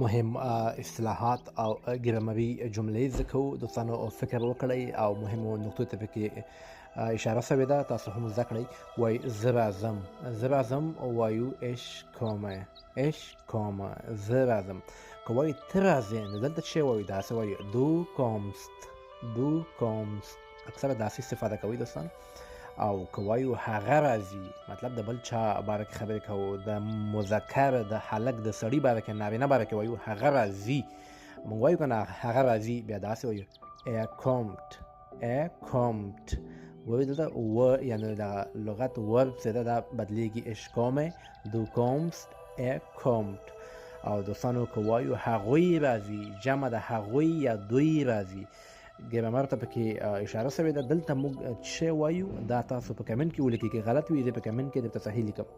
مهم اصطلاحات او ګرامري جملې زده کوو. دوستانو فکر وکړئ او مهمو نقطو ته پکې اشاره شوې ده، تاسو هم زده کړئ. وایي زه راځم، زه راځم وایو اش کومه، اش کومه، زه راځم. که وایو ته راځې نو دلته څه وایو؟ داسې وایو دو کومست، دو کومست. اکثره داسې استفاده کوئ دوستان. او که وایو هغه راځي، مطلب د بل چا باره کې خبرې کوو، د مذکر د هلک د سړي باره کې، نارینه باره کې وایو هغه راځي. موږ وایو که نه هغه راځي، بیا داسې وایو er kommt، er kommt. وایو دلته و یعنې د لغت ورب چې ده دا بدلیږي ich komme، du kommst، er kommt. او دوستانو که وایو هغوی راځي، جمع د هغوی یا دوی راځي، ګرامر ته پکې اشاره شوې ده. دلته موږ څه وایو دا تاسو په کمنټ کې ولیکئ، که غلط وي زه په کمنټ کې درته صحیح لیکم.